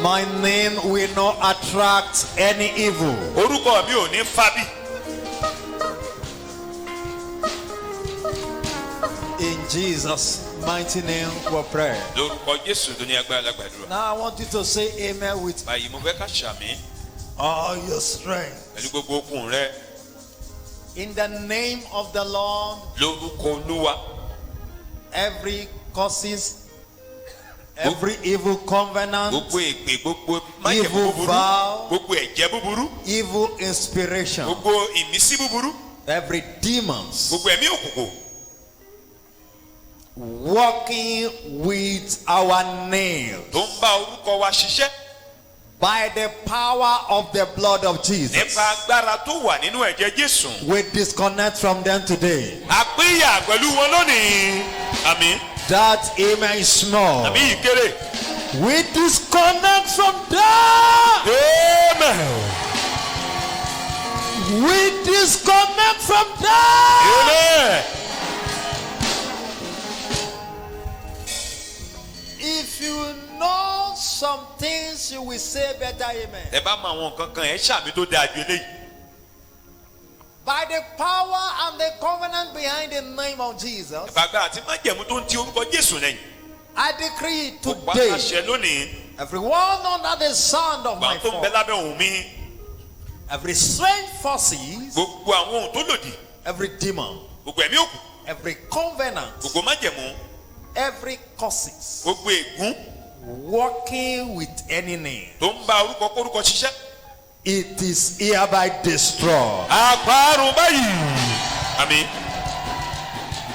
My name will not attract any evil. Orúkọ mi ò ní fábí. In Jesus' mighty name we pray. Lórúkọ Jésù tó ní agbára lágbàdúrà. Now I want you to say amen with Báyìí mo fẹ́ ká ṣàmì all your strength. pẹ̀lú gbogbo okun rẹ. In the name of the Lord, Lórúkọ Olúwa. every causes, every evil covenant, Gbogbo èpè, gbogbo májẹ̀mú evil búburú, vow, gbogbo ẹ̀jẹ̀ búburú, evil inspiration, gbogbo ìmísí búburú, every demons gbogbo ẹ̀mí òkùnkùn working with our nails tó ń bá orúkọ wa ṣiṣẹ́ by the power of the blood of Jesus. nípa agbára tó wà nínú ẹ̀jẹ̀ Jésù. We disconnect from them today. Àpéyà pẹ̀lú wọn lónìí. Àmín. That amen is small. Àmì ìkéré. We disconnect from them. Amen. We disconnect from them. Amen. If you know some things, you will say better amen. Ẹ bá mọ àwọn nǹkan kan ẹ̀ ṣàmì tó dáa ju eléyìí. By the power and the covenant behind the name of Jesus, Ẹ̀fà agbára àti májẹ̀mú tó ń ti orúkọ Jésù lẹ́yìn. I decree Ó pa today, àṣẹ lónìí. everyone under the sound of my Gbà tó ń bẹ voice, lábẹ́ òun mi. every strange forces, Gbogbo àwọn ohun tó lòdì. every demon, Gbogbo ẹ̀mí òkú. every covenant, Gbogbo májẹ̀mú. every causes Gbogbo ègún working with any name, tó ń bá orúkọ kórúkọ ṣiṣẹ́. it is hereby destroyed. Àparun báyìí. Àmín.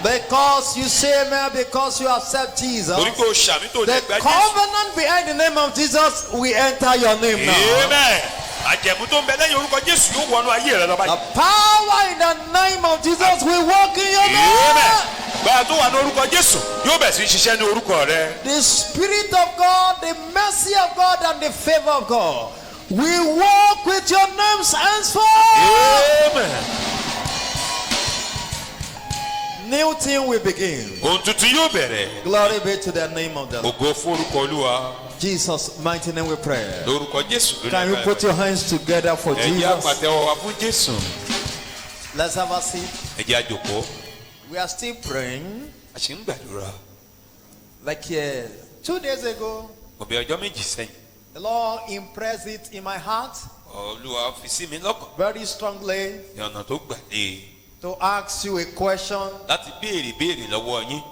Because you say amen, because you accept Jesus, Torí pé o ṣàmì tó the lè gba Jésù. covenant behind the name of Jesus will enter your name now. Amen. Àjẹ̀mú tó ń bẹ lẹ́yìn orúkọ Jésù yóò wọnú ayé rẹ lọ The báyìí. power in the name of Jesus will work in your Amen. life. Gbà tó wà ní orúkọ Jésù yóò bẹ̀ sí ṣiṣẹ́ ní orúkọ rẹ. The Spirit of God, the mercy of God, and the favor of God will walk with your names henceforth. Amen. New thing will begin. Ohun tuntun yóò bẹ̀rẹ̀. Glory be to the name of the Lord. Ògo fún orúkọ Olúwa. Jesus' mighty name we pray. Lórúkọ Jésù lónìí. Can you put your hands together for Ẹ jẹ́ Jesus? àpàtẹ́wọ́ wa fún Jésù. Let's have a seat. Ẹ jẹ́ àjòkó. We are still praying. A ṣì ń gbàdúrà. Like 2 days ago, Ọ̀bẹ ọjọ́ méjì sẹ́yìn. the Lord impressed it in my heart Olúwa fi sí mi lọ́kàn. very strongly Ní ọ̀nà tó gbà dé. to ask you a question Láti béèrè lọ́wọ́ yín.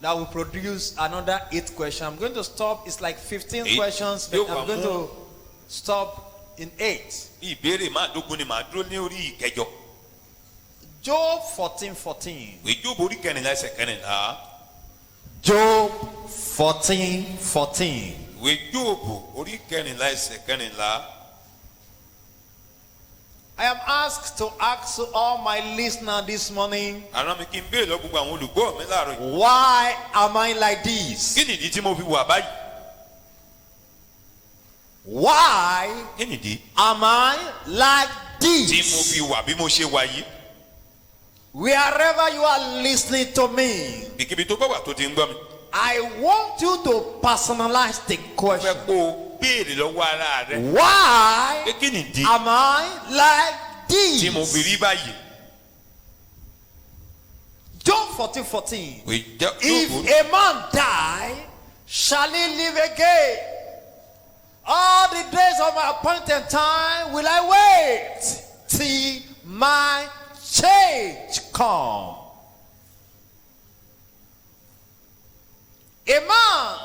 that will produce another 8 questions. I'm going to stop. It's like 15 Eight. questions, but Yóò wá I'm going mú. to stop in 8. Bí ìbéèrè máa dógún ni màá dúró ní orí ìkẹjọ. Job 14:14. Ìwé Jóòbù orí kẹrìnlá ẹsẹ̀ kẹrìnlá. Job 14:14. Ìwé Jóòbù orí kẹrìnlá ẹsẹ̀ kẹrìnlá. I am asked to ask all my listeners this morning, Àrán mi kí n béèrè lọ gbogbo àwọn olùgbọ́ mi láàárọ̀ yìí. why am I like this? Kí nìdí tí mo fi wà báyìí? Why Kí nìdí am I like tí mo this? fi wà bí mo ṣe wà yìí? Wherever you are listening to me, Bíkíbi tó bá wà tó ti ń gbọ́ mi. I want you to personalize the Mo fẹ́ question. kó o béèrè lọ́wọ́ ara rẹ. Why Pé kí nìdí am I like tí mo fi this? rí báyìí? Job 14:14. Ìwé Jóòbù If a man die, shall he live again? All the days of my appointed time will I wait till my change come. A man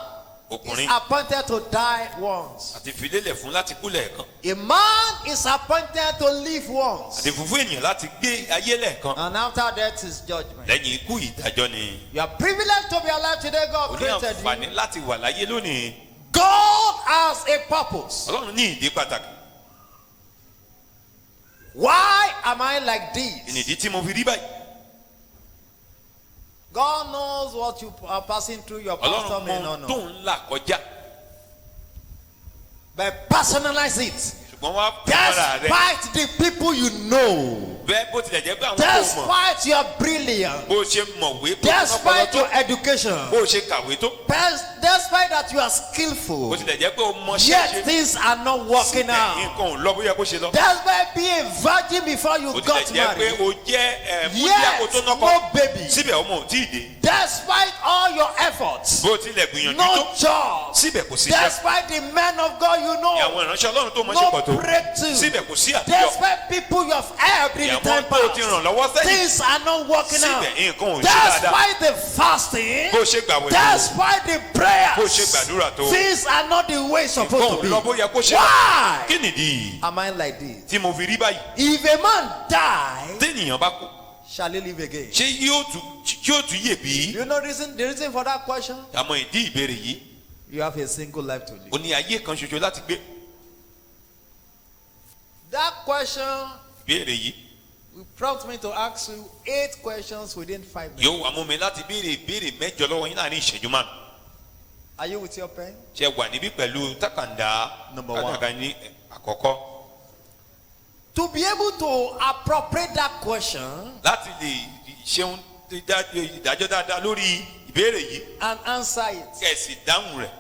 is ọkùnrin appointed to die once. àti filélẹ̀ fún láti kú lẹ́ẹ̀kan. A man is appointed to live once. Àti fún ènìyàn láti gbé ayé lẹ́ẹ̀kan. And after death is judgment. Lẹ́yìn ikú ìdájọ́ ni. You are privileged to be alive today. O God ní created àǹfààní you. láti wà láyé lónìí. God has a purpose. Ọlọ́run ní ìdí pàtàkì. Why am I like this? Ìnìdí tí mo fi rí báyìí. God knows what you are passing through. Your pastor Ọlọ́run may mọ not tó know. ń là kọjá. But personalize it. ṣùgbọ́n wá fúnra rẹ. Despite the people you know. Bẹ́ẹ̀ bó tilẹ̀ jẹ́ pé àwọn tó mọ̀. Despite your brilliance. Bó ṣe mọ̀wé. Despite your education. Bó ṣe kàwé tó. Despite that you are skillful. Bó tilẹ̀ jẹ́ pé o mọ ṣe. Yet things are not working out. Nǹkan ò lọ bóyá kó ṣe lọ. Despite being a virgin before you got married. Bó tilẹ̀ jẹ́ pé o jẹ́ Yes, no baby. Síbẹ̀ ọmọ ò tí ì dé. Despite all your efforts. Bó tilẹ̀ gbìyànjú tó. No job. Síbẹ̀ kò sí iṣẹ́. Despite the men of God you know. Àwọn ìránṣẹ́ Ọlọ́run tó mọ̀ ṣe pọ̀ tó. No breakthrough. Síbẹ̀ kò sí àtijọ́. Despite people you have helped in the time past. Things are not working out. Síbẹ̀ nǹkan ò ṣe dáadáa. Despite the fasting. Bó ṣe gbàwẹ̀ tó. Despite the prayers. Bó ṣe gbàdúrà tó. Things are not the way it's supposed to be. Nǹkan ò lọ bóyá kó ṣe. Why? Kí nìdí? Am I like this? Tí mo fi rí báyìí. If a man die. Téèyàn bá kú. Shall he live again? Ṣé yóò tún yè bí? You know the reason for that question? Àmọ́ ìdí ìbéèrè yìí. You have a single life to live. O ní ayé kan ṣoṣo láti gbé. That question. Ìbéèrè yìí. will prompt me to ask you 8 questions within 5 minutes. Yóò wá mú mi láti béèrè ìbéèrè 8 lọ́wọ́ yín láàrin ìṣẹ́jú márùn. Are you with your pen? Ṣé wà níbí pẹ̀lú takàndá? Number 1. Kàkàkà ní àkọ́kọ́. To be able to appropriate that question. Láti lè ṣeun ìdájọ́ dáadáa lórí ìbéèrè yìí. And answer it. Kẹ̀sì dáhùn rẹ̀.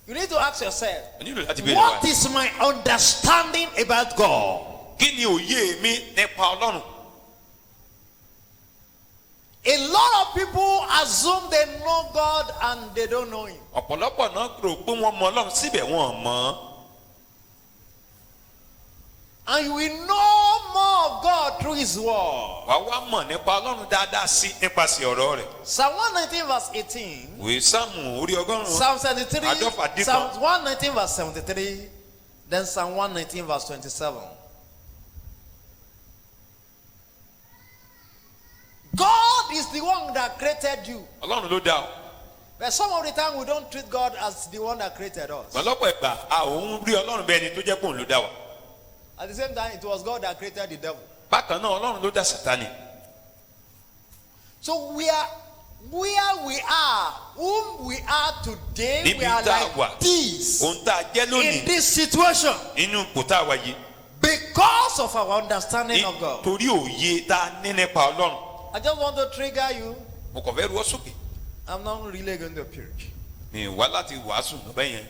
You need to ask yourself. What is my understanding about God? Kí ni òye mi nípa Ọlọ́run? A lot of people assume they know God and they don't know him. Ọ̀pọ̀lọpọ̀ náà rò pé wọ́n mọ Ọlọ́run síbẹ̀ wọ́n mọ̀. And you will know more of God through his word. Wàá wá mọ̀ nípa Ọlọ́run dáadáa sí nípasẹ̀ ọ̀rọ̀ rẹ̀. Psalm 119 verse 18. Ìwé Sáàmù orí ọgọ́rùn-ún. Psalm 73. Àádọ́fà dín kan. Psalm 119 verse 73. Then Psalm 119 verse 27. God is the one that created you. Ọlọ́run ló dá ọ. But some of the time we don't treat God as the one that created us. Ọ̀pọ̀lọpọ̀ ìgbà a ò ń rí Ọlọ́run bẹ́ẹ̀ ni tó jẹ́ pé òun ló dá wa. At the same time, it was God that created the devil. Bákan náà Ọlọ́run ló dá Sátánì. So where we are, whom we are today, Níbi we are tá a wà, like this. ohun tá a jẹ́ lónìí. In this situation. Nínú ipò tá a wà yìí. Because of our understanding of God. Nítorí òye tá a ní nípa Ọlọ́run. I just want to trigger you. Mo kàn fẹ́ ru ọ́ sókè. I'm not really going to preach. Mi wá láti wàásù lọ́bẹ̀ yẹn.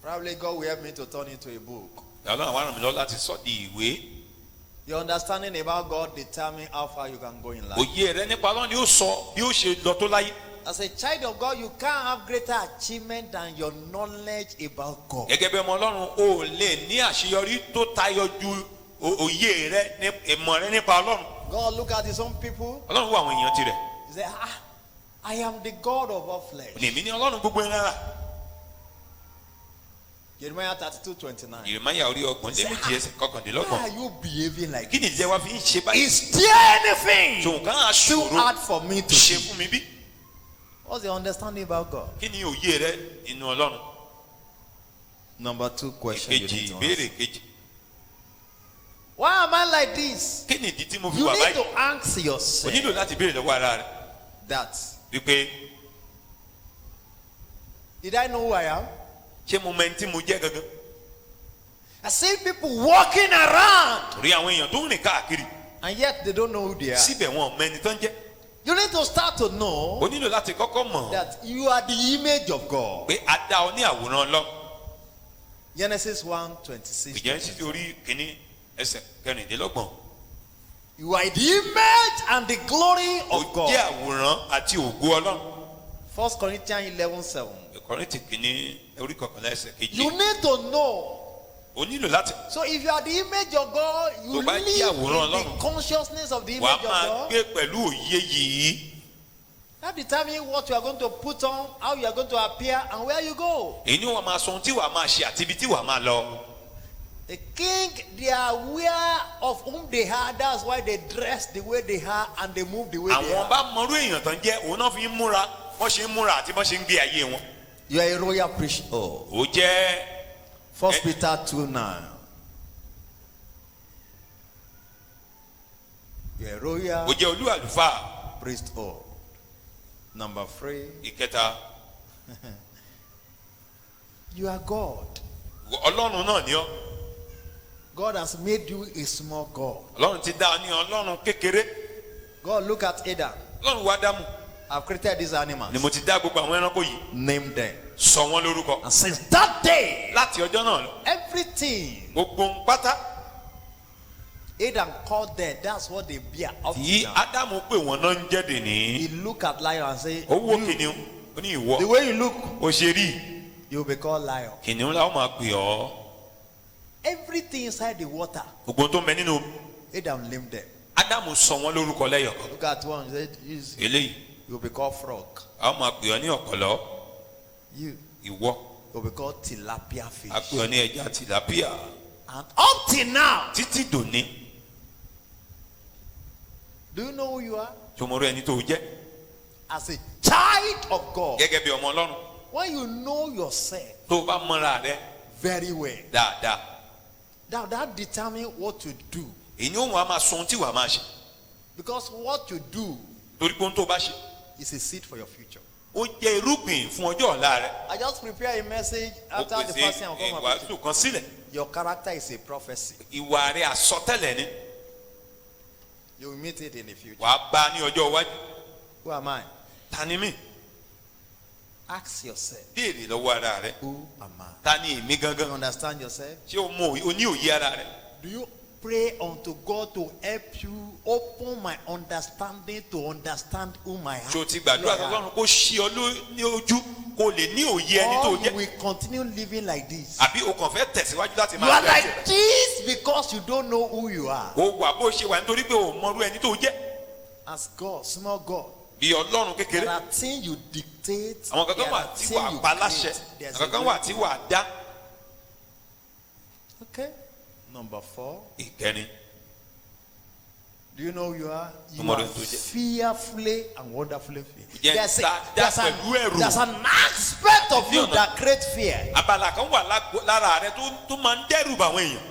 Probably God will help me to turn into a book. Ọlọ́run wá ràn mí lọ láti sọ di ìwé. Your understanding about God determines how far you can go in life. Òye rẹ nípa Ọlọ́run ni ó sọ bí ó ṣe lọ tó láyé. As a child of God, you can't have greater achievement than your knowledge about God. Gẹ́gẹ́ bí ọmọ Ọlọ́run o lè ní àṣeyọrí tó tayọ ju òye rẹ ìmọ̀ rẹ nípa Ọlọ́run. God look at his own people. Ọlọ́run wo àwọn èèyàn tirẹ̀. He said, I am the God of all flesh. Èmi ni Ọlọ́run gbogbo ẹran ara. Jeremiah 32:29. Jeremiah orí ọgbọ̀n lé méjì ẹsẹ̀ kọkàndínlọ́gbọ̀n. Why are you behaving like Kí ni ìjẹ́ wa fi ń ṣe báyìí? Is there anything Tòun kan á too ṣòro hard for me to ṣe see? fún mi bí? What's your understanding about God? Kí ni òye rẹ nínú Ọlọ́run? Number 2 question. Ìkejì ìbéèrè kejì. Why am I like this? Kí ni ìdí tí mo fi You wà need báyìí? to ask O yourself nílò láti béèrè lọ́wọ́ ara rẹ̀ that. wípé Did I know who I am? ṣé mo mọ ẹni tí mo jẹ́ gangan? I see people walking around Torí àwọn èèyàn tó ń rìn káàkiri and yet they don't know who they are. síbẹ̀ wọn ò mọ ẹni tó ń jẹ́. You need to start to know O nílò láti kọ́kọ́ mọ̀ that you are the image of God. pé a dá ọ ní àwòrán Ọlọ́run. Genesis 1:26. Ìjẹ́nsí orí kìíní ẹsẹ̀ kẹrìndínlọ́gbọ̀n. You are the image and the glory Ó of God. jẹ́ àwòrán àti ògo Ọlọ́run. 1 Corinthians 11:7. Kọ́ríńtì kìíní orí kọkànlá ẹsẹ̀ kejì. You need to know. O nílò láti So if you are the image of God, you Tó bá live jẹ́ in àwòrán the Ọlọ́run, consciousness of the wàá image of máa God. gbé pẹ̀lú òye yìí. That determines what you are going to put on, how you are going to appear, and where you go. Èyí ni wọ́n máa sọ ohun tí wàá máa ṣe àti ibi tí wàá máa lọ. The king, they are aware of whom they are. That's why they dress the way they are and they move the way they Àwọn are. bá mọrú èèyàn tán jẹ́ òun náà fi ń múra wọ́n ṣe ń múra àti bọ́n ṣe ń gbé ayé wọn. You are a royal priest. Oh. Ó jẹ́ 1 Peter 2:9. You are a royal ó jẹ́ olú àlùfáà. priesthood. Number 3. Ìkẹta, You are God. Ọlọ́run náà ni ọ́. God has made you a small God. Ọlọ́run ti dá ọ ní Ọlọ́run kékeré. God, look at Adam. Ọlọ́run wá Ádámù. I've created these animals. Ni mo ti dá gbogbo àwọn ẹranko yìí. Name them. Sọ wọ́n lórúkọ. And since that day, Láti ọjọ́ náà lọ. everything Gbogbo ń pátá. Adam called them, that's what they bear up Tí to now. Ádámù pè wọ́n náà ń jẹ́dẹ̀ ní. He look at lion and say, Ó wo "You, kìnìún. Ó ní ìwọ. the way you look, Ó ṣe rí. you'll be called lion." Kìnìún la ó máa pè ọ́. Everything inside the water, Gbogbo tó ń bẹ nínú. Adam named them. Ádámù sọ wọ́n lórúkọ lẹ́yọ̀kọ̀. Look at one, he said, Eléyìí. you'll be called frog. A ó máa pè ọ́ ní ọ̀pọ̀lọ́. You, Ìwọ. you'll be called tilapia A fish. pè ọ́ ní ẹja tìlápíà. And up till now, Títí dòní. do you know who you are? Tòmọ́rọ́ ẹni tó jẹ́. As a child of God, Gẹ́gẹ́ bí ọmọ Ọlọ́run. when you know yourself Tó o bá mọ́ra rẹ very well, dáadáa. now that determines what to do. Èyí ó wàá máa sọ ohun tí wàá máa ṣe. Because what you do Torí pé ohun tó o bá ṣe. is a seed for your future. Ó jẹ́ irúgbìn fún ọjọ́ ọ̀la rẹ. I just prepare a message Ó after the pèsè first thing I'll come about it. ìwàásù kan sílẹ̀. Your character is a prophecy. Ìwà rẹ àsọtẹ́lẹ̀ ni. You will meet it in the future. Wàá bá a ní ọjọ́ iwájú. Who am I? Ta ni mí? Ask yourself, Béèrè lọ́wọ́ ara rẹ. who am I? Ta ni èmi You gangan? understand yourself? Ṣé o ní òye ara rẹ? Do you pray unto God to help you open my understanding to understand whom I am? Ṣé o ti gbàdúrà Ọlọ́run kó ṣí ọ ní ojú kó lè ní òye ẹni tó Or you jẹ́? will continue living like this. Àbí o kàn fẹ́ tẹ̀síwájú láti You máa are gbé like ẹsẹ̀? this because you don't know who you are. O wà bó ṣe wà nítorí pé o mọrú ẹni tó jẹ́. As God, small God. Bí Ọlọ́run kékeré. There are things you dictate. Àwọn kankan there wà are tí things wàá you pa create. láṣẹ. There's Àwọn a kankan way. wà tí wàá dá. Okay. Number 4. Ìkẹrin. Do you know who you are? You Ọmọ are rẹ tó jẹ́. fearfully and wonderfully Jẹ́ There's pẹ̀lú ẹ̀rù. there's an aspect of you Ní ọ̀nà- that creates fear. Abala kan wà lára rẹ tó máa ń dẹ́rù bá àwọn èèyàn.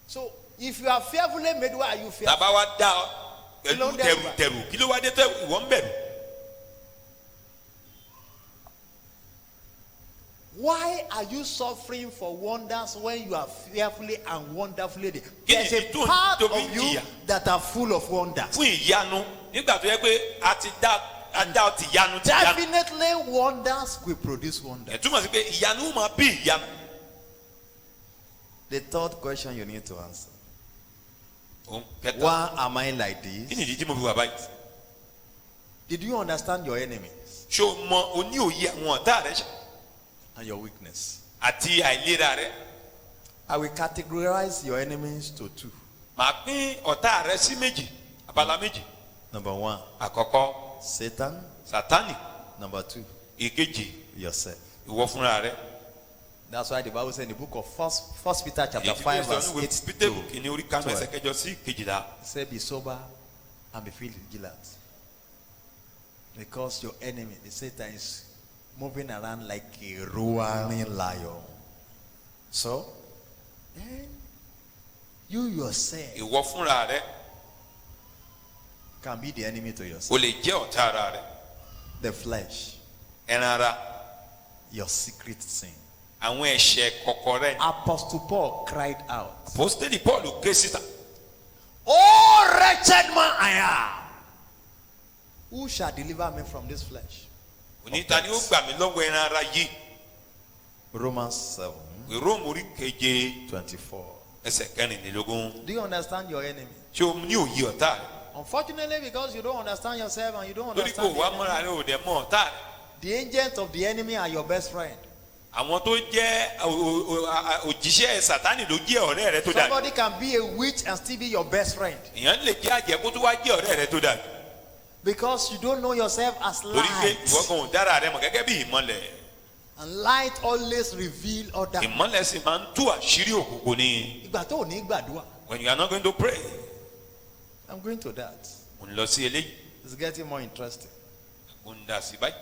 So if you are fearfully made, why are you fearful? Tàbá wa dá ọ Kí ló pẹ̀lú ń dẹ́rù bá? tẹ̀rù. Kí ló wá dé tẹ́ ìwọ ń bẹ̀rù? Why are you suffering for wonders when you are fearfully and wonderfully made? Kí ni There's a ìdí tó ń part tóbi of you jìyà? that are full of wonders. Fún ìyanu nígbà tó yẹ pé a dá ọ ti yanu ti yanu. Definitely wonders will produce wonders. Ẹ túmọ̀ sí pé ìyanu máa bí ìyanu. The third question you need to answer. Òun kẹta. Why am I like Kí this? ni ìdí tí mo fi wà báyìí? Did you understand your enemies Ṣé o mọ o ní òye àwọn ọ̀tá rẹ ṣá? and your weakness? Àti àìlera rẹ? I will categorize your enemies to 2. Màá pín ọ̀tá rẹ sí méjì, abala méjì. Number 1, Àkọ́kọ́, Satan. Sátánì. Number 2, Ìkejì, yourself. ìwọ fúnra rẹ. That's why the Bible said in the book of First Peter chapter 5 verse 8 to Pétérù kìíní orí kánú 12. ẹsẹ̀ kẹjọ sí kejìlá. Say, be sober and be filled with vigilant. Because your enemy, the Satan, is moving around like a roaring lion. So, then you yourself Ìwọ fúnra rẹ can be the enemy to yourself. o lè jẹ́ ọ̀tá ara rẹ. The flesh, Ẹran ara, your secret sin. àwọn ẹ̀ṣẹ̀ kọ̀kọ̀ rẹ. Apostle Paul cried out, Apostoli Paul ké síta. "Oh, wretched man I am! Who shall deliver me from this flesh?" Oníta ni ó gbà mí lọ́wọ́ ẹran ara yìí. Romans 7, Róòmù orí keje 24. ẹsẹ̀ kẹrìnlélógún. Do you understand your enemy? Ṣé o ní òye ọ̀tá rẹ? Unfortunately, because you don't understand yourself and you don't Torí kò understand wá the mọ́ra enemy, rẹ ò dẹ̀ mọ́ ọ̀tá rẹ. the agents of the enemy are your best friend. Àwọn tó jẹ́ òjíṣẹ́ Sátánì ló jẹ́ ọ̀rẹ́ rẹ tó dàbí. Somebody can be a witch and still be your best friend Èèyàn lè jẹ́ àjẹ́ kó tó wá jẹ́ ọ̀rẹ́ rẹ tó dàbí. because you don't know yourself as Torí pé light. ìwọ kan ò dára rẹ mọ̀ gẹ́gẹ́ bí ìmọ́lẹ̀. And light always reveal other. Ìmọ́lẹ̀ sì máa ń tú àṣírí òkùnkùn ni. Ìgbà tó ò ní gbàdúrà. When you are not going to pray. I'm going to that. Mo ń lọ sí eléyìí. It's getting more interesting. Mo ń dà sí báyìí.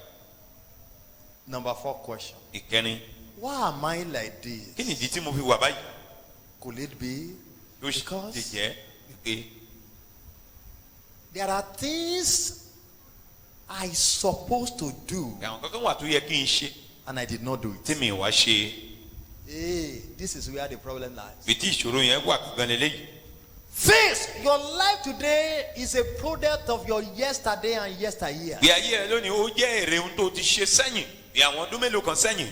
Number 4 question. Ìkẹrin. Why am I like this? Kí ni ìdí tí mo fi wà báyìí? Could it be Yóò ṣe because jẹ́ pé there are things I supposed to do àwọn kankan wà tó yẹ kí n ṣe and I did not do tí it? mi wá ṣe. Hey, this is where the problem lies. bí tí ìṣòro yẹn wà gangan lélẹ́yìí. Face, your life today is a product of your yesterday and yesteryear. bí ayé rẹ lónìí ó jẹ́ èrè ohun tó ti ṣe sẹ́yìn bí àwọn ọdún mélòó kan sẹ́yìn.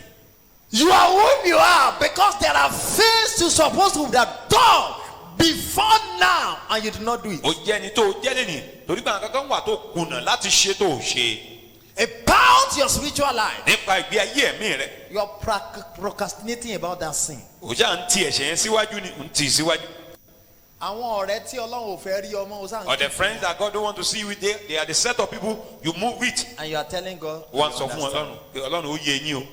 You are who you are because there are things you're supposed to have done before now and you did not do it. ó jẹ́ ẹni tó jẹ́ lẹ́nìí torí pé àwọn kankan wà tó kùnà láti ṣe tó ṣe. About your spiritual life, nípa ìgbé ayé ẹ̀mí rẹ. you are procrastinating about that sin. ó ṣáà ń ti ẹ̀ṣẹ̀ yẹn síwájú ni ń tì í síwájú. Àwọn ọ̀rẹ́ tí Ọlọ́run ò fẹ́ rí ọmọ o sáà ń or the friends that God don't want to see you with, they are the set of people you move with. and you are telling God, wọ́n you sọ fún understand. Ọlọ́run pé Ọlọ́run ó yé yín o.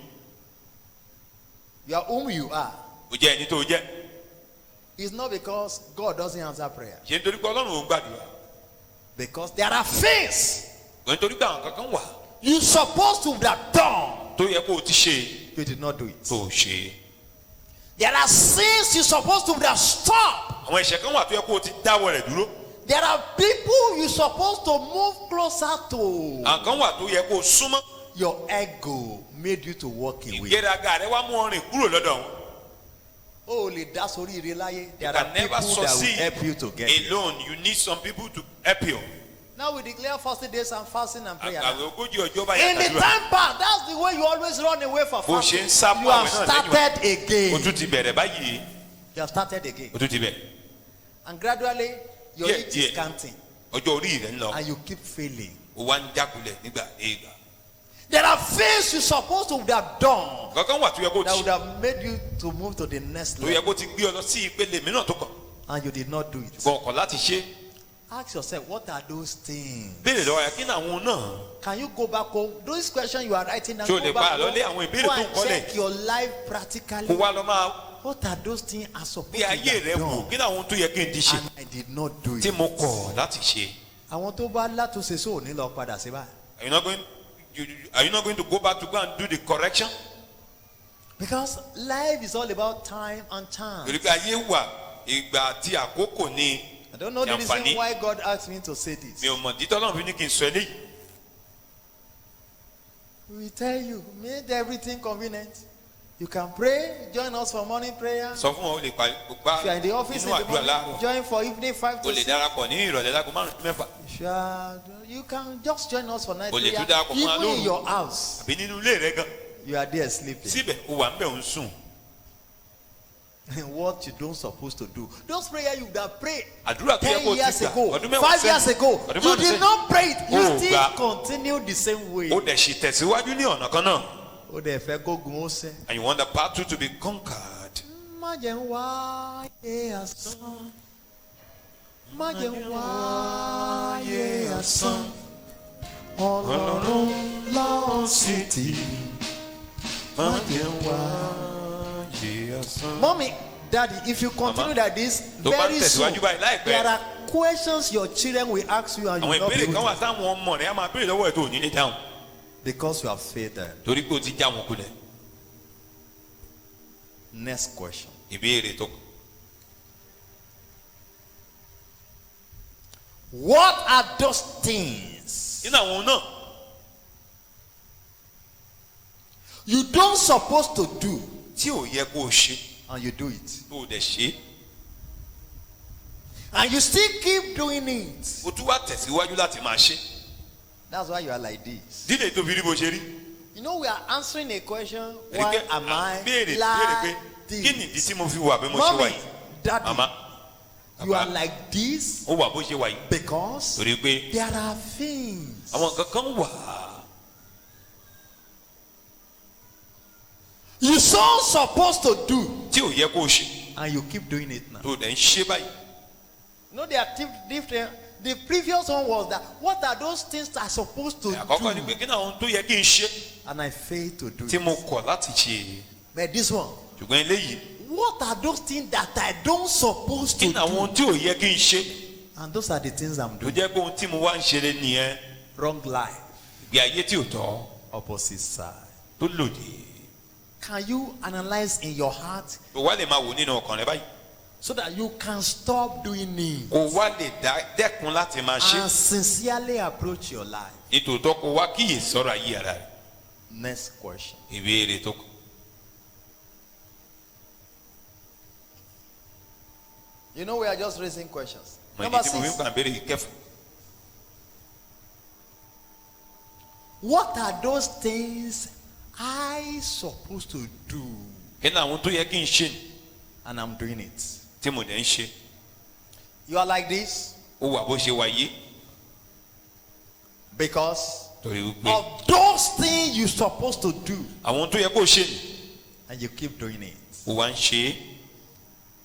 You are whom you are. ó jẹ́ ẹni tó jẹ́. It's not because God doesn't answer prayer. ṣé nítorí pé Ọlọ́run ò ń gbàdúrà. Because there are things kò nítorí pé àwọn kankan wà you're supposed to have done. tó yẹ kó o ti ṣe You did not do it. tó o ṣe. There are sins you're supposed to have stopped. àwọn ẹ̀ṣẹ̀ kan wà tó yẹ kó o ti dáwọ́ rẹ̀ dúró. There are people you're supposed to move closer to. àwọn kan wà tó yẹ kó o súnmọ́. Your ego made you to walk away. ìgbéraga rẹ wá mú ọ rìn kúrò lọ́dọ̀ wọn. Oh, lè dá sórí ire láyé. There You are can people never that will succeed help you to get there. alone. You need some people to help you. Now we declare 40 days and fasting and prayer. àgbàwé ogójì ọjọ́ báyìí In the àtàdúrà. time past, that's the way you always run away from bó ṣe fasting. ń sá fún You have àwẹ̀ náà lẹ́yìn started o again. tún ti bẹ̀rẹ̀ báyìí. You have started again. o tún ti bẹ̀rẹ̀. And gradually, your Yeah, age is yeah. counting. ọjọ́ orí rẹ̀ ń lọ. And you keep failing. o wá ń jákulẹ̀ nígbà ìgbà. There are things you're supposed to have done kankan wà tó yẹ kó o that ti would have made you to move to the next tó yẹ level. kó o ti gbé ọ lọ sí ìpele mìíràn tó kàn. And you did not do it. gbọ́ ọkọ̀ láti ṣe. Ask yourself, what are those things? béèrè lọ́wọ́ yà kí ni àwọn náà. Can you go back home? Those questions you are writing down, Ṣé o go lè back pa àlọ́ lé àwọn home. ìbéèrè Go tó and ń kọ́lẹ̀? check your life practically. kó wá lọ máa What are those things I supposed bí to ayé have rẹ wò done? kí ni àwọn tó yẹ kí n ti ṣe And I did not do tí it. mo kọ̀ láti ṣe. Àwọn tó bá látúnṣe sóò ní lọ padà sí báyìí. Are you not going to go back to go and do the correction? Because life is all about time and chance. torí pé ayé wà ìgbà àti àkókò ni. I don't know the reason Àǹfààní. why God asked me to say this. mi ò mọ̀ dítọ́ náà fi ní kí n sọ eléyìí. We tell you, made everything convenient. You can pray, join us for morning prayer. sọ fún wọn o lè If you are in the office in nínú the àdúrà morning, láàárọ̀. join for evening 5 o to lè 6. darapọ̀ ní ìrọ̀lẹ́ láago márùn-ún mẹ́fà. You can just join us for night O lè prayer. tún darapọ̀ mọ́ wa Even in lóru. your house, àbí nínú ilé rẹ gan. you are there sleeping. síbẹ̀ o wà ń bẹ̀ ń sùn. What you don't supposed to do. Those prayers you have prayed àdúrà tó yẹ 10 kó o ti years gbà ago, ọdún mẹ́wàá 5 years sẹ́yìn. ago. ọdún You márùn-ún did sẹ́yìn. not pray it. You Oh, still God. continue the same way. o dẹ̀ sì tẹ̀síwájú ní ọ̀nà kan náà. Ó dẹ̀ fẹ́ kógun ó sẹ́. and you want the battle to be conquered. Má jẹ́ ń wáyé asán. Má jẹ́ ń wáyé asán. Ọlọ́run lọ sí tì. Má jẹ́ ń wáyé asán. Mommy, Daddy, if you continue like this, tó bá ń very soon, tẹ̀síwájú báyìí láìpẹ́. there are questions your children will ask you and you àwọn will not be ìbéèrè able kan wà to. táwọn ọmọ rẹ á máa béèrè lọ́wọ́ ẹ̀ tó ò ní lè dáhùn. Because you have failed them. torí pé o ti já wọn kulẹ̀. Next question. ìbéèrè tó. What are those things nínú àwọn náà you don't supposed to do tí ò yẹ kó o ṣe and you do it? tó o dẹ̀ ṣe. And you still keep doing it. o tún wá tẹ̀síwájú láti máa ṣe. That's why you are like this. dídè tó fi rí bó ṣe rí. You know, we are answering a question. Ẹni Why pé am I béèrè pé like kí this? nìdí tí mo fi wà bí mo ṣe wà Mommy, yìí. Daddy, màmá you are bàbá like this ó wà bó ṣe wà yìí. because torí pé there are things àwọn nǹkan kan wà you so supposed to do tí ò yẹ kó o ṣe and you keep doing it now. tó o dẹ̀ ń ṣe báyìí. You know, they are different. The previous one was that what are those things I supposed to àkọ́kọ́ ni do pé kí ni àwọn tó yẹ kí n ṣe and I failed to do tí it. mo kọ̀ láti ṣe. But this one, ṣùgbọ́n eléyìí what are those things that I don't supposed kí to ni àwọn do? ohun tí ò yẹ kí n ṣe And those are the things I'm tó doing. jẹ́ pé ohun tí mo wá ń ṣe lé nìyẹn. Wrong life, ìgbé ayé tí ò tọ́ opposite side. tó lòdì. Can you analyze in your heart kò wá lè máa wò nínú ọkàn rẹ báyìí. so that you can stop doing it kò wá lè dẹ́kun láti máa ṣe. and sincerely approach your life? nítòótọ́ kò wá kíyè sọ́ra yí ara rẹ̀. Next question. ìbéèrè tó kù. You know, we are just raising questions. Mọ̀ Number ìdí tí mo fi ń 6. gbà béèrè kẹfù. What are those things I supposed to do Kí ni àwọn tó yẹ kí n ṣe and I'm doing it? tí mo dẹ̀ ń ṣe? You are like this Ó wà bó ṣe wà yìí because torí wípé of those things you're supposed to do àwọn tó yẹ kó ṣe ni and you keep doing it. ó wá ń ṣe é.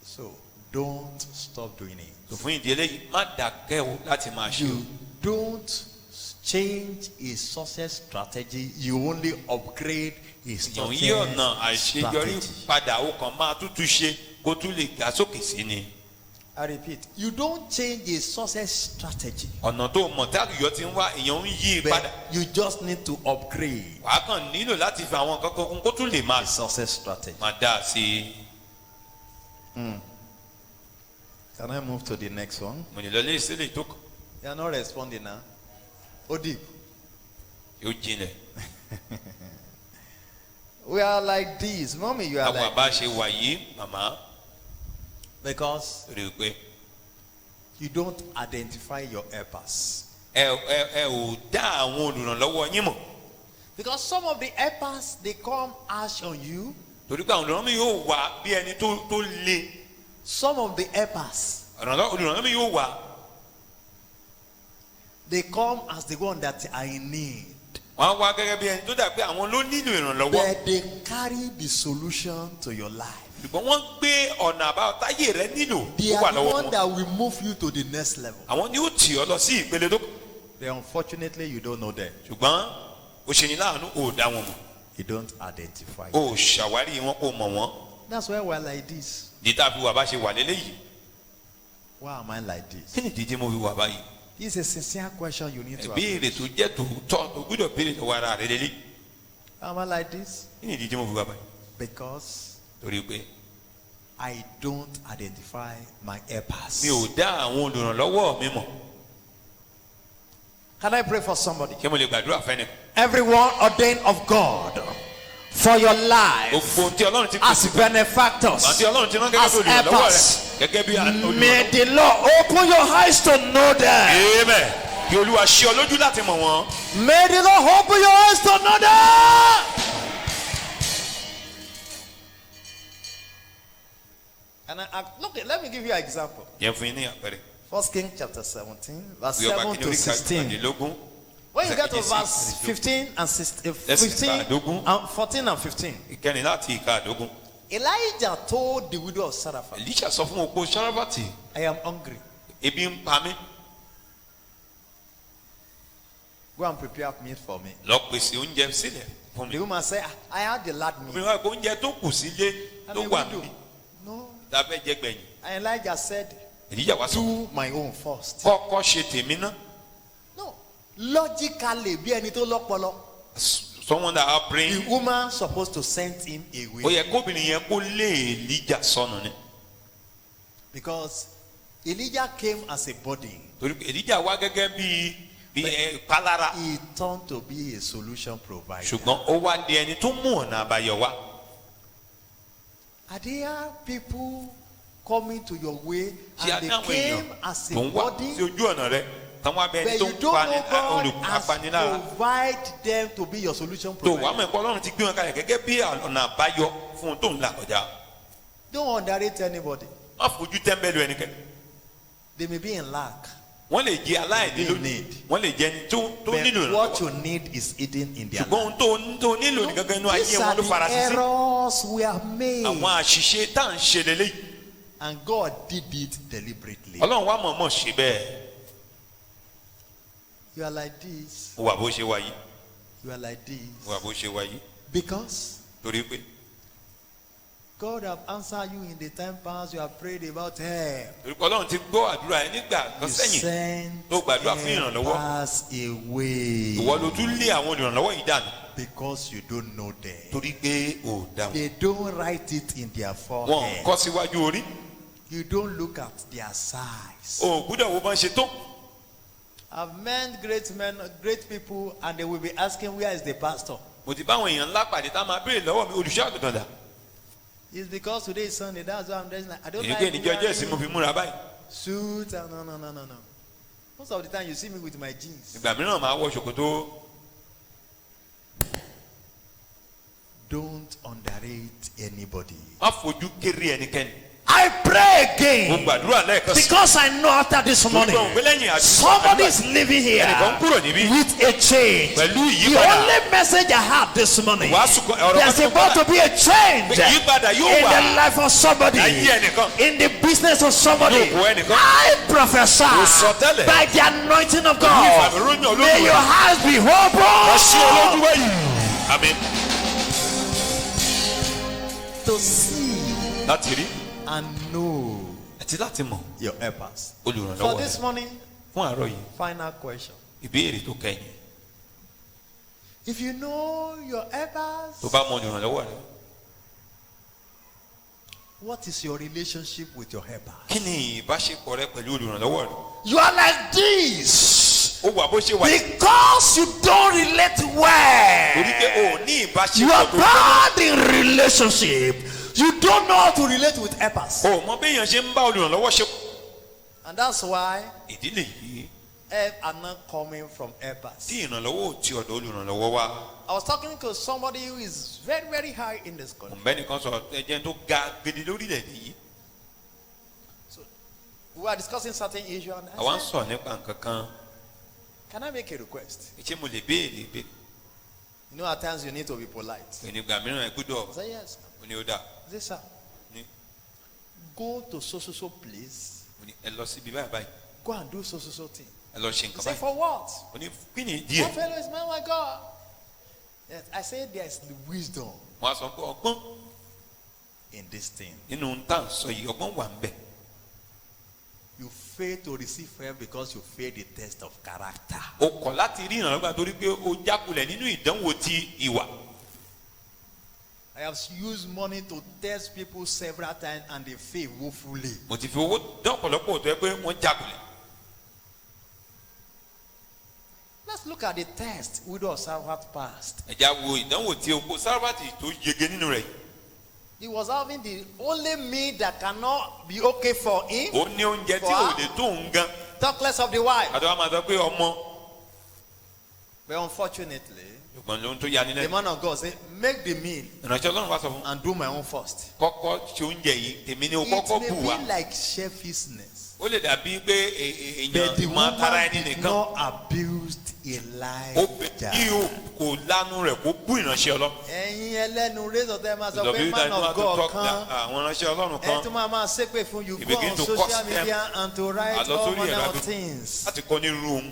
So don't stop doing it. Tó fún ìdí eléyìí má dákẹ́ o láti máa ṣe o. You don't change a success strategy, you only upgrade a Èèyàn yí ọ̀nà success àṣeyọrí strategy. padà ó kàn máa tútù ṣe kó tún lè ga sókè sí ni. I repeat, you don't change a success strategy, Ọ̀nà tó mọ̀ tí àlùyọ ti ń wá èèyàn ń yí i padà. but you just need to upgrade Wàá kàn nílò láti fi àwọn nǹkan kan kún kó tún lè máa a success strategy. máa dá a sí i. Can I move to the next one? Mo ní lọ lé ìsílẹ̀ tó kàn You are not responding now. Odi, yóò jinlẹ̀. we are like this. Mommy, you are Àwọn like àbá ṣe wà yìí màmá because rí i pé you don't identify your helpers. ẹ ò dá àwọn olùrànlọ́wọ́ yín mọ̀. Because some of the helpers, they come harsh on you. Torí pé àwọn olùrànlọ́wọ́ mi yóò wá bí ẹni tó le. Some of the helpers, Olùrànlọ́wọ́ mi yóò wá. they come as the one that are in need. Wọ́n á wá gẹ́gẹ́ bí ẹni tó dà pé àwọn ló nílò ìrànlọ́wọ́. But they carry the solution to your life. Ṣùgbọ́n wọ́n gbé ọ̀nà àbá táyé rẹ nílò They tó wà are the lọ́wọ́ one wọn. that will move you to the next level. Àwọn ni ó tì ọ́ lọ sí ìpele tó. But unfortunately, you don't know them. Ṣùgbọ́n ó ṣe ní láàánú ò dá wọn mọ̀. You don't identify. Ó ṣàwárí wọn kó mọ̀ wọ́n. That's why we're like this. Dídá fi wà bá ṣe wà léléyìí. Why am I like this? Kí ni ìdí tí mo fi wà báyìí? This is a sincere question you need to ask. Ìbéèrè tó jẹ́ tòótọ́ tó gbọ́dọ̀ béèrè lọ́wọ́ ara rẹ lélẹ́yìí. Am I like this? Kí ni ìdí tí mo fi wà báyìí? Because Torí pé I don't identify my helpers. mi ò dá àwọn olùrànlọ́wọ́ mi mọ̀. Can I pray for somebody? Ṣé mo lè gbàdúrà fẹ́ni? Everyone ordained of God for your life Gbogbo ohun tí Ọlọ́run ti as pèsè. benefactors, Àti Ọlọ́run ti rán gẹ́gẹ́ as bí olùrànlọ́wọ́ helpers. rẹ. Gẹ́gẹ́ bí olùrànlọ́wọ́. May the Lord open your eyes to know them. Amen. Kí Olúwa ṣí ọ lójú láti mọ̀ wọ́n. May the Lord open your eyes to know them. And look, let me give you an example. Yẹn fún yín ní àpẹẹrẹ. 1 Kings chapter 17, verse Bí ọba 7 kìíní to orí 16. kàdínlógún. When you get to Second verse Kings 15 and 16, Let's 15 start, Dogun. and 14 and 15, Ìkẹrin láti ìkàdógún. Elijah told the widow of Saraphat, Elisha sọ fún opó Sarafati, I am hungry. ebi ń pa mí. Go and prepare meat for me. Lọ pèsè oúnjẹ sílẹ̀ fún The mi. woman said, I had the lad meat. Obìnrin wa kò oúnjẹ tó kù sílé I'm tó a wà widow. níbí. No. Tábẹ́ jẹ gbẹ̀yìn. And Elijah said, Èyíjà wá sọ. do my own first. Kọ́kọ́ ṣe tèmi ná. No. Logically, bí ẹni tó lọ́pọlọ, Someone that have the brain. woman supposed to send him Ó away. yẹ kóbìnrin yẹn kó lé Èlíjà sọnù ni. Because Elijah came as a body. Torí pé Èlíjà wá gẹ́gẹ́ bí pálára. He turned to be a solution provider. Ṣùgbọ́n ó wá di ẹni tó mú ọ̀nà àbáyọ wá. Are there people coming to your way Ṣé a and ní they àwọn came èèyàn as tó a ń wá body? sí ojú ọ̀nà rẹ? Táwọn abẹ́ni But tó you ń don't know God has apanilára. provide them to be your solution Tó wàá provider. mọ̀ ẹ̀kọ́ Ọlọ́run ti gbé wọn kalẹ̀ gẹ́gẹ́ bí ọ̀nà àbáyọ fún un tó ń là kọjá. Don't underrate anybody. Má fojú tẹ́ḿbẹ́lú ẹnikẹ́ni. They may be in lack. Wọ́n lè jẹ́ aláìní They lónìí. need. Wọ́n lè jẹ́ ẹni tó nílò But what ìrànlọ́wọ́. you need is hidden in their Ṣùgbọ́n life. ohun tó nílò ní gẹ́gẹ́ inú ayé These wọn are ló the fara sí sí. errors we have made. Àwọn àṣìṣe tá à ń ṣe lélẹ́yìí. And God did it deliberately. Ọlọ́run wá mọ̀ọ́mọ̀ ṣe bẹ́ẹ̀. You are like this. Ó wà bó ṣe wà yìí. You are like this. Ó wà bó ṣe wà yìí. Because Torí pé God have answered you in the time past. You have prayed about help. torí pé Ọlọ́run ti gbọ́ àdúrà ẹ nígbà kan You sẹ́yìn. send Tó gbàdúrà fún ìrànlọ́wọ́. helpers away. Ìwọ ló tún lé àwọn olùrànlọ́wọ́ yìí dànù. Because you don't know them. Torí pé ò dá wọn. They don't write it in their Wọ́n forehead. kọ́ síwájú orí. You don't look at their size. O gbúdọ̀ wo bá ń ṣe tó. I've met men, great people, and they will be asking, where is the pastor? Mo ti bá àwọn èèyàn ńlá pàdé tá a máa béèrè lọ́wọ́ mi olùṣọ́ àgùntàn dà. It's because today is Sunday. That's why I'm dressing like I don't èyí like pé níjọ́ jẹ́ sí mo fi múra báyìí. suits. No. Most of the time you see me with my jeans. ìgbà mìíràn máa wọ ṣòkòtò. Don't underrate anybody. má fojú kéré ẹnikẹ́ni. I pray mo again gbàdúrà lẹ́ẹ̀kan sí. because I know after this morning gbogbo òun pé lẹ́yìn àdúrà somebody is living here ẹnìkan kúrò níbí with a change. pẹ̀lú The ìyípadà. only message I have this morning, wàásù ọ̀rọ̀ there's kan tó about to be a change ìyípadà yóò in wà the life of somebody, láyé ẹnìkan. in the business of somebody. Yóò wọ ẹnìkan. I prophesy sọ tẹ́lẹ̀. by the anointing of Pẹ̀lú God, ìfàmìróyàn may Olódùmarè. your eyes be sí olójú open báyìí. àmín. to see láti rí and know àti láti mọ̀ your helpers. For olùrànlọ́wọ́ this rẹ̀. morning, fún àárọ̀ yìí final question. ìbéèrè tó kẹ́yìn. If you know your helpers, tó bá mọ olùrànlọ́wọ́ rẹ̀. what is your relationship with your helper? kí ni ìbáṣepọ̀ rẹ pẹ̀lú olùrànlọ́wọ́ rẹ̀. You are like this ó wà bó ṣe wà. because you don't relate torí well. pé o ò ní You ìbáṣepọ̀ are tó tọ́. bad in relationship. You don't know how to relate with helpers. o mọ béèyàn ṣe ń bá olùrànlọ́wọ́ ṣe. And that's why ìdí nìyí help are not coming from helpers. tí ìrànlọ́wọ́ ò ti ọ̀dọ̀ olùrànlọ́wọ́ wá. I was talking to somebody who is very, very high in this country. òǹbẹ́nìkan sọ ẹjẹ́ tó ga gidi lórílẹ̀‐èdè yìí. We were discussing certain issues, and I àwa ń said, sọ nípa nǹkan kan. can I make a request? ṣé mo lè béèrè pé You know, at times you need to be polite. ìgbà mìíràn ẹ gbọ́dọ̀ I said, yes. mo ní ó dà I said, sir, ní go to so place. mo ní ẹ lọ síbi báyìí báyìí Go and do so thing. ẹ lọ ṣe He nǹkan said, báyìí. for what? mo ní kí ni That díẹ̀. fellow is man, my God. Yes, I said there's wisdom wọ́n á sọ pé ọgbọ́n in this thing. nínú tá à ń sọ yìí ọgbọ́n wà ń bẹ̀. You fail to receive help because you fail the test of character. o kọ̀ láti rí ìrànlọ́gbà torí pé o jákulẹ̀ nínú ìdánwò ti ìwà. I have used money to test people several times and they fail woefully. mo ti fi owó dán ọ̀pọ̀lọpọ̀ tó yẹ pé wọ́n jákulẹ̀. Let's look at the test widow of Sarfat passed. ẹ̀já wo ìdánwò tí opó Sáráfátì tó yege nínú rẹ̀. He was having the only meal that cannot be okay for him. ó ní oúnjẹ tí ò lè tó òun gan. Talk less of the wife. àtàwọn máa sọ pé ọmọ. But unfortunately, ṣùgbọ́n lóhun tó yani the lẹ́nu. man of God said, make the meal ìránṣẹ́ Ọlọ́run wá sọ fún un. and do my own first. kọ́kọ́ ṣe oúnjẹ yìí tèmi ni o It kọ́kọ́ may bù wá. be like selfishness. ó lè dàbí pé But the èèyàn máa tara woman ẹni did nìkan. not abuse ó bẹ kí Elijah. o kò lánú rẹ̀ kó bú ìránṣẹ́ Ọlọ́run. Ẹ̀yin ẹlẹ́nu rézọ̀ tẹ́ máa sọ The pé people man that know how of to God talk kan. àwọn ìránṣẹ́ Ọlọ́run Ẹ tún kan máa ṣépè fún you He go begin on to social curse them. media and to write àlọ́ all sórí manner ẹ̀rọ of àdúgbò things. láti kọ́ ní irú ohun.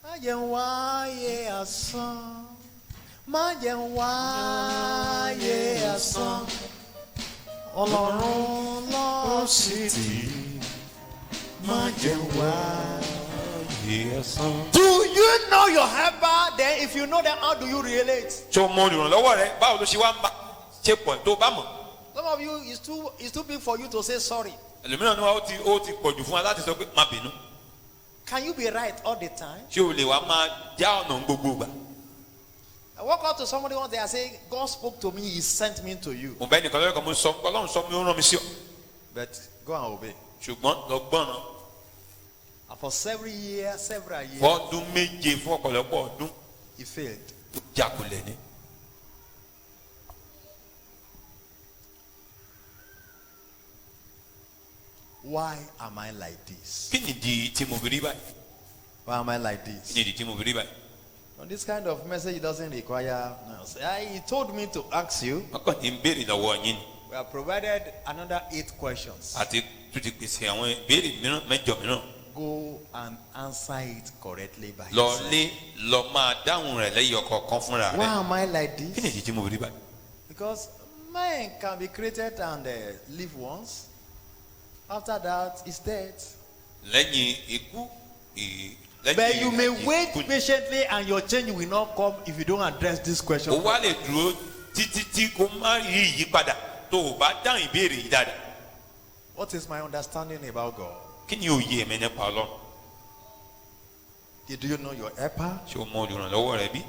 Má jẹ́ ń wáyé asán. Má jẹ́ ń wáyé asán. Ọlọ́run lọ sí tì. Má jẹ́ ń wáyé asán. Do you know your helper? Then if you know them, how do you relate? tó mọ olùrànlọ́wọ́ rẹ báwo ló ṣe wá ń bá ṣe pọ̀ tó bá mọ̀. Some of you, it's too big for you to say sorry. ẹlòmíràn ni wa ó ti pọ̀jù fún wa láti sọ pé má bínú. Can you be right all the time? ṣé o lè wá máa já ọ̀nà gbogbo gbà. I walk out to somebody one day and say, God spoke to me, He sent me to you. mo bẹ́ nìkan lọ́yọ̀ kan mo sọ Ọlọ́run sọ mi ó rán mi sí ọ. But go and obey. ṣùgbọ́n lọ gbọ́ràn And for several years, fọ́dún méje fún ọ̀pọ̀lọpọ̀ ọdún he failed. ó jákulẹ̀ ní. Why am I like this? kí nìdí tí mo fi rí báyìí. Why am I like kí this? nìdí tí mo fi rí báyìí. Now, this kind of message doesn't require. He told me to ask you. wọ́n kàn ní ń béèrè lọ́wọ́ yín ni. We have provided another 8 questions. àti tún ti pèsè àwọn ìbéèrè mìíràn mẹ́jọ mìíràn. Go and answer it correctly by lọ yourself. lé lọ máa dáhùn rẹ̀ lẹ́yìn ọ̀kọ̀ọ̀kan fúnra Why rẹ̀. am I like kí this? nìdí tí mo fi rí báyìí. Because man can be created and live once. After that, it's dead. lẹ́yìn ikú But you may wait ikú patiently and your change will not come if you don't address this question. o wá lè dúró títí tí kò má rí ìyípadà tó o bá dáhùn ìbéèrè yìí dáadáa. What is my understanding about God? kí ni òye ẹ̀mẹ́ nípa Ọlọ́run. Do you know your helper? ṣé o mọ olùrànlọ́wọ́ rẹ bí.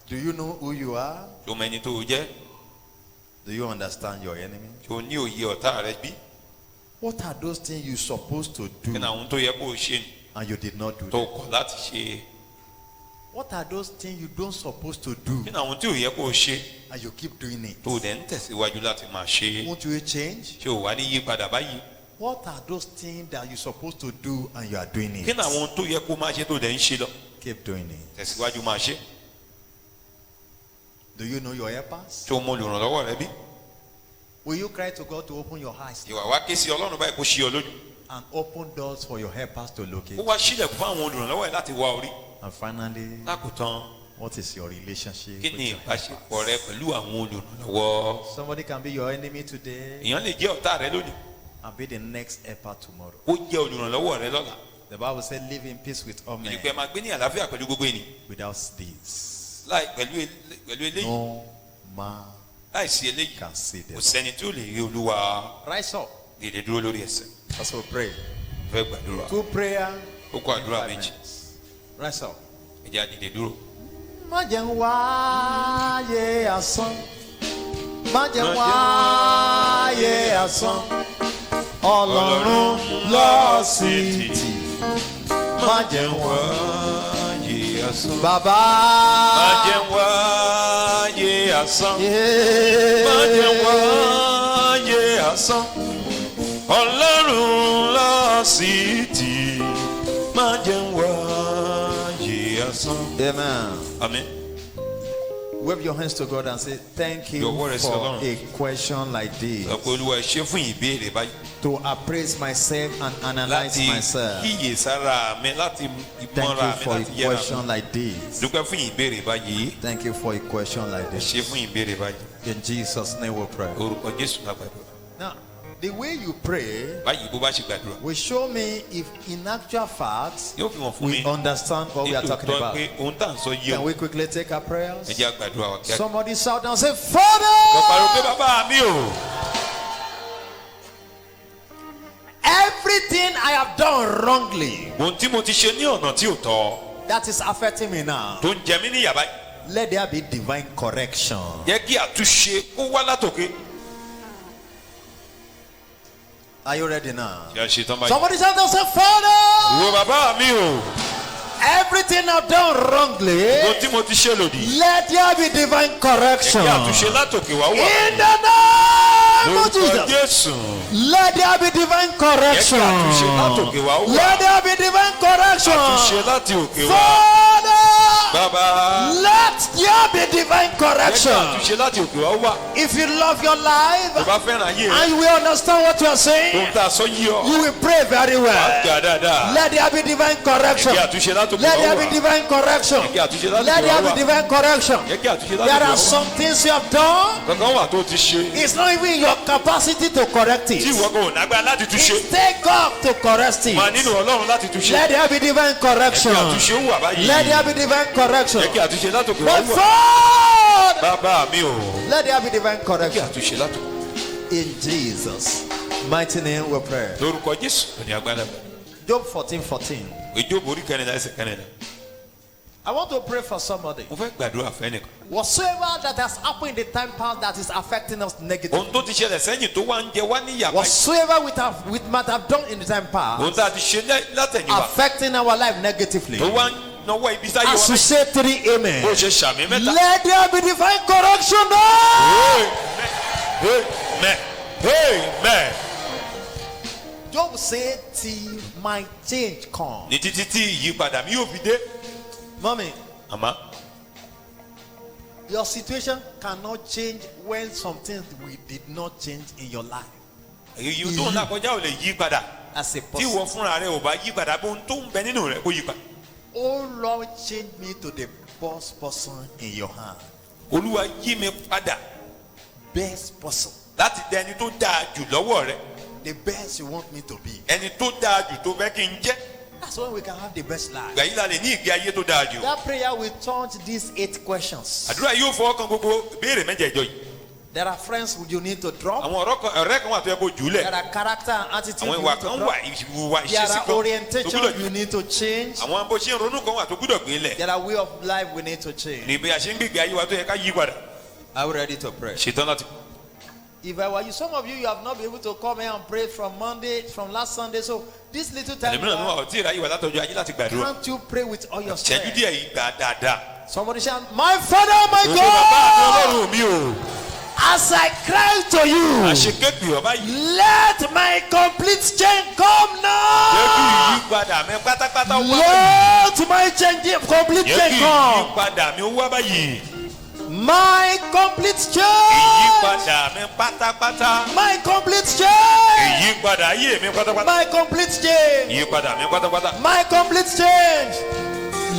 Do you know who you are? ṣé o mọ ẹni tó o jẹ́. Do you understand your enemy? ṣé o ní òye ọ̀tá rẹ bí? What are those things you're supposed to do kí ni àwọn tó yẹ kó o ṣe and you did not do tó them? kọ̀ láti ṣe? What are those things you don't supposed to do kí ni àwọn tí ò yẹ kó o ṣe and you keep doing it? tó o dẹ̀ ń tẹ̀síwájú láti máa ṣe? Won't you change? ṣé o wá ní yí padà báyìí? What are those things that you're supposed to do and you are doing kí ni àwọn it? tó yẹ kó o máa ṣe tó o dẹ̀ ń ṣe lọ? Keep doing it. tẹ̀síwájú máa ṣe. Do you know your helpers? ṣé o mọ olùrànlọ́wọ́ rẹ bí? Will you cry to God to open your eyes ìwà wa ké sí Ọlọ́run báyìí kó ṣí ọ lójú. and open doors for your helpers to ó locate? wá sílẹ̀kùn fún àwọn olùrànlọ́wọ́ ẹ̀ láti wá orí. And finally, lákòótán what is your relationship kí with ni your ìbáṣepọ̀ rẹ helpers? pẹ̀lú àwọn olùrànlọ́wọ́? Somebody can be your enemy today èèyàn lè jẹ́ ọ̀tá rẹ lónìí and be the next helper tomorrow. ó jẹ́ olùrànlọ́wọ́ rẹ lọ́la. The Bible says, live in peace with all men ìdìpẹ́ máa gbé ní àlàáfíà pẹ̀lú gbogbo ènìyàn without this. láì pẹ̀lú eléyìí No man láì sí eléyìí can see the kò Lord. sẹ́ni tí ó lè rí Olúwa. Rise up. dìde dúró lórí ẹsẹ̀. Let's all pray. fẹ́ gbàdúrà. Two prayer. ó kọ àdúrà 5 méjì. minutes. Rise up. ẹ jẹ́ á dìde dúró. Má jẹ́ n wáyé asán. Má jẹ́ n wáyé asán. Ọlọ́run lọ sí tì. Má jẹ́ n wáyé asán. bàbá. má jẹ́ wáyé asán. Yeah. má jẹ́ wáyé asán. Ọlọ́run lọ sí tì. má jẹ́ wáyé asán. Amen. Amen. Wave your hands to God and say, thank you Your word is for alone. a question like this. sọ pé Olúwa ẹ ṣé fún ìbéèrè báyìí. To appraise myself and analyze láti myself. kíyè sára mi láti Thank ìmọ̀ra you mi for a láti yẹra mi. question like this. dúpẹ́ fún ìbéèrè báyìí. Thank you for a question like ẹ this. ṣé fún ìbéèrè báyìí. In Jesus' name we pray. orúkọ Jésù la gbàdúrà. Now, the way you pray báyìí bó bá ṣe gbàdúrà. will show me if in actual fact yóò fi hàn fún mi. we understand what we are talking nítòótọ́ about. pé ohun tá à ń sọ yé Can o. we quickly take our prayers? ẹ jẹ́ á gbàdúrà wa kíákíá. Somebody shout and say, lọ pariwo pé Father, bàbá mi o. everything I have done wrongly ohun tí mo ti ṣe ní ọ̀nà tí ò tọ́ that is affecting me now, tó ń jẹ mí níyà báyìí. let there be divine correction. jẹ́ kí àtúnṣe kó wá látòkè. Are you ready now? ṣé a ṣe tán báyìí. Somebody shout and say, Father, ìwọ bàbá mi o. everything I've done wrongly, ohun tí mo ti ṣe lòdì. let there be divine jẹ́ correction. kí àtúnṣe látòkè wá wà. In the name of lórúkọ Jesus, Jésù. let there be divine jẹ́ kí correction. àtúnṣe látòkè wá wà. Let there be divine àtúnṣe correction. láti òkè wá. Father, bàbá. let there be divine jẹ́ kí correction. àtúnṣe láti òkè wá wà. If you love your tó life bá fẹ́ràn ayé rẹ. and you will understand what you are saying, ohun tá a sọ yí ọ. you will pray very wà á well. gbà dáadáa. Let there be divine jẹ́ correction. kí àtúnṣe látòkè Let wá there be wà. divine correction. jẹ́ kí àtúnṣe látòkè Let wá there be wà. divine correction. jẹ́ kí àtúnṣe There látòkè are wá wà. some things you have done. kankan wà tó ti ṣe. It's not even in your capacity to correct tí it. ìwọ kò nágbára láti túnṣe. It's take God to correct máa it. nínú Ọlọ́run láti túnṣe. Let there be divine jẹ́ correction. kí àtúnṣe ó wà báyìí. Let there be divine correction. jẹ́ kí àtúnṣe látòkè wá But wà. Father, bàbá mi o. let there be divine jẹ́ kí correction. àtúnṣe látòkè. In Jesus' mighty name we pray. lórúkọ Jésù ní agbára. Job 14:14. Jóòbù orí kẹrìnlá ẹsẹ̀ kẹrìnlá. I want to pray for somebody. mo fẹ́ gbàdúrà fẹ́ nìkan. Whatsoever that has happened in the time past that is affecting us negatively. ohun tó ti ṣẹlẹ̀ sẹ́yìn tó wá ń jẹ wá níyà báyìí. Whatsoever we might have done in the time ohun past tá a ti ṣe látẹ̀yìnwá. affecting our life negatively. tó wá ń náwó ibi sáyé As wa you báyìí. say 3 amen. bó ṣe ṣàmì mẹ́ta. Let there be divine correction now. Amen. Amen. Job said, till my change come. ní títí tí ìyípadà mi yóò fi dé. Mommy, àmọ́ your situation cannot change when some things we did not change in your life. èyí tó ń là kọjá ò lè yí padà. As a tí person. ìwọ fúnra rẹ ò bá yí padà bó ń tó ń bẹ nínú rẹ kó yí padà. Oh Lord, change me to the best person in your hand. Olúwa yí mi padà Best person. láti dẹ ẹni tó dáa jù lọ́wọ́ rẹ. The best you want me to be. ẹni tó dáa jù tó fẹ́ kí n jẹ́. That's when we can have the best life. ìgbà yìí la lè ní ìgbé ayé tó dáa jù. That prayer will turn these 8 questions. àdúrà yóò fọwọ́ kan gbogbo béèrè mẹ́jẹ̀ẹ̀jọ yìí. There are friends you need to drop. àwọn ọ̀rẹ́ kan wà tó yẹ kó jù ú lẹ̀. There are character and attitude àwọn you ìwà need to kan drop. wà ìwà There ìṣesí are kan tó orientation gbúdọ̀ you need to change. àwọn bó ṣe ń ronú kan wà tó gbúdọ̀ gbé lẹ̀. There are way of life we need to change. ní bí a ṣe ń gbègbè ayé wa tó yẹ ká yí padà. Are we ready to pray? ṣetán láti. If I were you, some of you have not been able to come here and pray from last Sunday. So this little time, ẹlẹ́mìíràn náà ọtí ìráyè wà látọjú ayé láti gbàdúrà. can't you pray with all your ṣẹ́jú strength? díẹ̀ yìí gbà dáadáa. Somebody shout, my Father, my Olú bàbá mi God, Ọlọ́run mi o. as I cry to you, àṣekéèpì ọba yìí. let my complete change come jẹ́ kí now. ìyípadà mi pátápátá wá báyìí. Let my complete jẹ́ change kí come. ìyípadà mi wá báyìí. My complete change. ìyípadà mi pátápátá. My complete change. ìyípadà ayé mi pátápátá. My complete change. ìyípadà mi pátápátá. My complete change.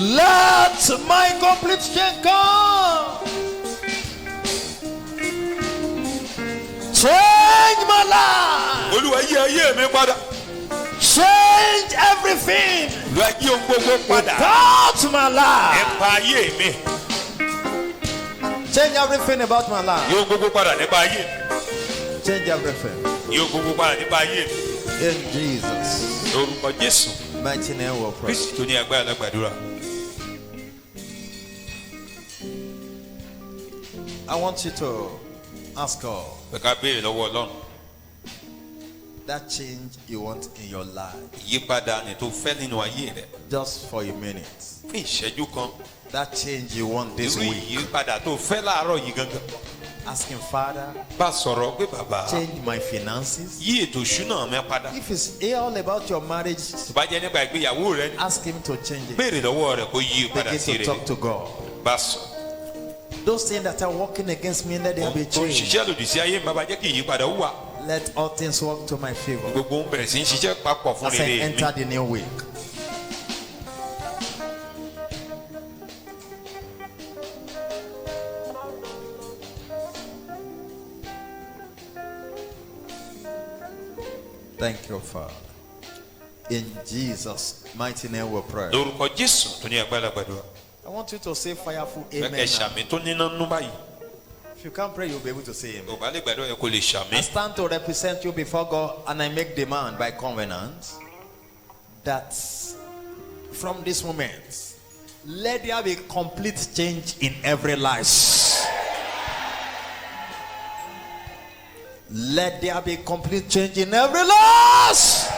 Let my complete change come. Change my life. Olúwa yí ayé mi padà. Change everything Olúwa yí ohun gbogbo padà. about my life. nípa ayé mi. Change everything about my yí life. ohun gbogbo padà nípa ayé mi. Change everything. yí ohun gbogbo padà nípa ayé mi. In Jesus' lórúkọ Jésù mighty name we pray. Kristi tó ní agbára lágbàdúrà. I want you to ask God pé ká béèrè lọ́wọ́ Ọlọ́run. that change you want in your life ìyípadà ni tó fẹ́ nínú ayé rẹ̀. just for a minute. fún ìṣẹ́jú kan. That change you want this irú week. ìyípadà tó fẹ́ láàárọ̀ yìí gangan. Asking Father, bá sọ̀rọ̀ pé bàbá change my finances. yí ètò ìṣúná mi padà. If it's all about your marriage, tó bá jẹ́ nípa ìgbéyàwó rẹ ask Him to change it. béèrè lọ́wọ́ rẹ̀ kó yí padà Begin sí to rere. talk to God. bá sọ. Those things that are working against me, let them be tó ń changed. ṣiṣẹ́ lòdì sí ayé mi bàbá jẹ́ kí ìyípadà ó wà. Let all things work to my favor gbogbo ń bẹ̀rẹ̀ sí ń ṣiṣẹ́ papọ̀ fún as I rere mi. enter the new week. Thank you, Father. In Jesus' mighty name we pray. lórúkọ Jésù tó ní agbára gbàdúrà. I want you to say fireful fẹ́kẹ̀ amen. now. ṣàmì tó níná nú báyìí. If you can't pray, you'll be able to say amen. ò bá lè gbàdúrà yẹ kó lè I ṣàmì. stand to represent you before God and I make demand by covenant that from this moment, let there be complete change in every life. Let there be complete change in every life.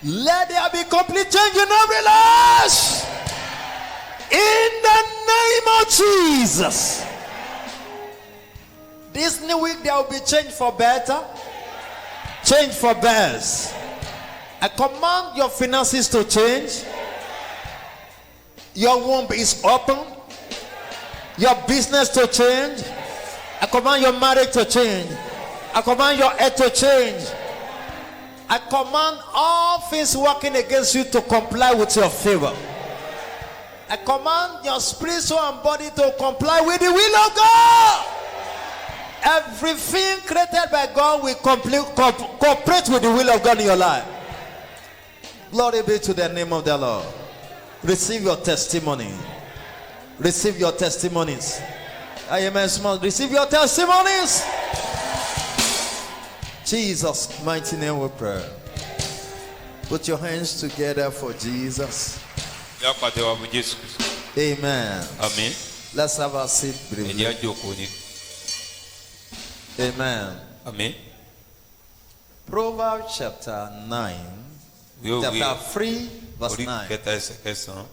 Let there be complete change in every life. In the name of Jesus. This new week there will be change for better, change for best. I command your finances to change. Your womb is open. Your business to change. I command your marriage to change. I command your health to change. I command all things working against you to comply with your favor. I command your spirit, soul, and body to comply with the will of God. Everything created by God will cooperate with the will of God in your life. Glory be to the name of the Lord. Receive your testimony. Receive your testimonies. I am a small. Receive your testimonies. Jesus' mighty name we pray. Put your hands together for Jesus. yá pàtẹ wá fún Jésù. Amen. àmín. Let's have a seat ẹ̀jẹ̀ briefly. á jókòó ni. Amen. àmín. Proverbs chapter 9, yóò wí chapter 3, verse orí 9. kẹta ẹsẹ̀ kẹsàn-án.